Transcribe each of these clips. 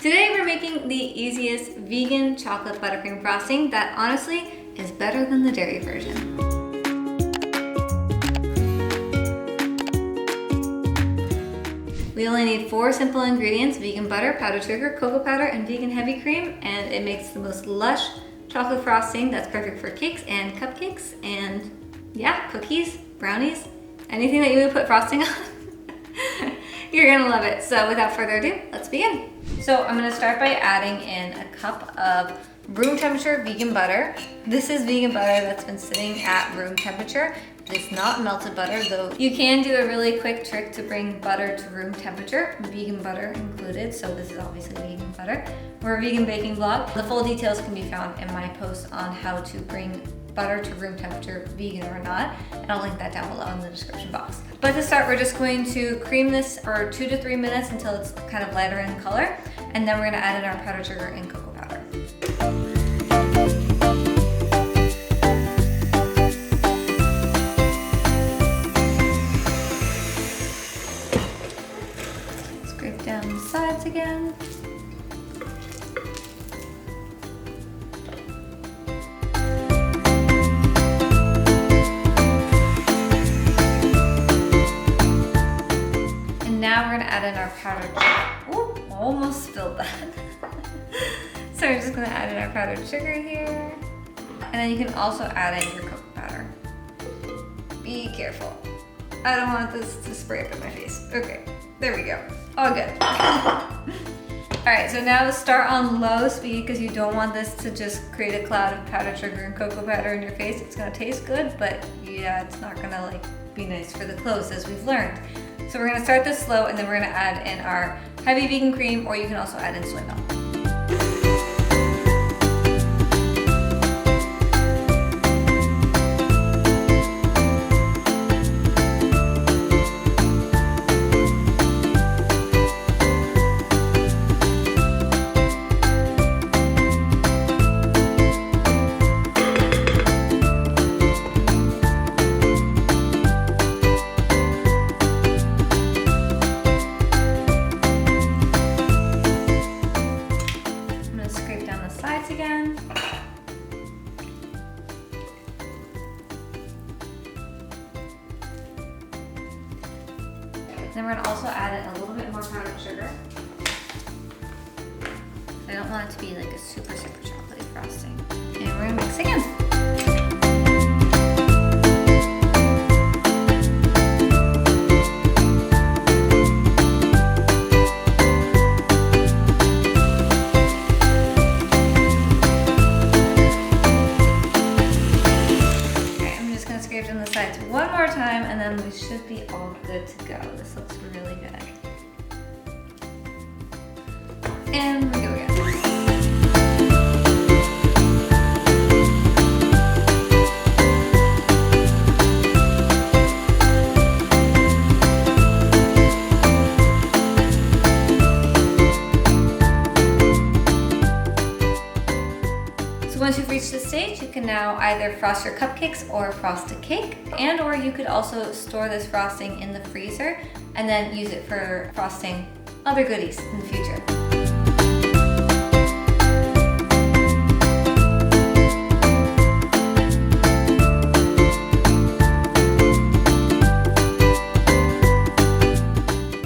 Today we're making the easiest vegan chocolate buttercream frosting that honestly is better than the dairy version. We only need 4 simple ingredients: vegan butter, powdered sugar, cocoa powder, and vegan heavy cream, and it makes the most lush chocolate frosting that's perfect for cakes and cupcakes and yeah, cookies, brownies, anything that you would put frosting on. You're gonna love it. So without further ado, let's begin. So I'm gonna start by adding in a cup of room temperature vegan butter. This is vegan butter that's been sitting at room temperature. It's not melted butter, though you can do a really quick trick to bring butter to room temperature, vegan butter included, so this is obviously vegan butter. We're a vegan baking blog. The full details can be found in my post on how to bring butter to room temperature, vegan or not, and I'll link that down below in the description box. But to start, we're just going to cream this for 2 to 3 minutes until it's kind of lighter in color, and then we're gonna add in our powdered sugar and cocoa powder. Scrape down the sides again. Now we're gonna add in our powdered sugar. Ooh, almost spilled that. So we're just gonna add in our powdered sugar here. And then you can also add in your cocoa powder. Be careful. I don't want this to spray up in my face. Okay, there we go. All good. All right, so now start on low speed because you don't want this to just create a cloud of powdered sugar and cocoa powder in your face. It's gonna taste good, but yeah, it's not gonna like be nice for the clothes, as we've learned. So we're gonna start this slow, and then we're gonna add in our heavy vegan cream, or you can also add in soy milk. Again. Then we're going to also add in a little bit more powdered sugar. I don't want it to be like a super chocolatey frosting. And we're going to mix again. On the sides one more time, and then we should be all good to go. This looks really good. And we go again. Once you've reached this stage, you can now either frost your cupcakes or frost a cake, and or you could also store this frosting in the freezer and then use it for frosting other goodies in the future.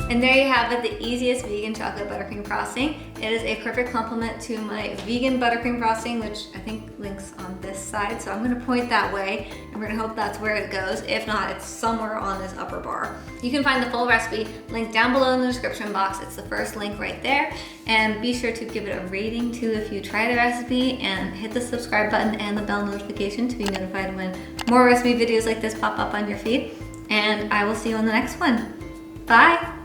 And there you have it, the easiest vegan chocolate buttercream frosting. It is a perfect complement to my vegan buttercream frosting, which I think links on this side. So I'm gonna point that way, and we're gonna hope that's where it goes. If not, it's somewhere on this upper bar. You can find the full recipe linked down below in the description box. It's the first link right there. And be sure to give it a rating too if you try the recipe, and hit the subscribe button and the bell notification to be notified when more recipe videos like this pop up on your feed. And I will see you on the next one. Bye.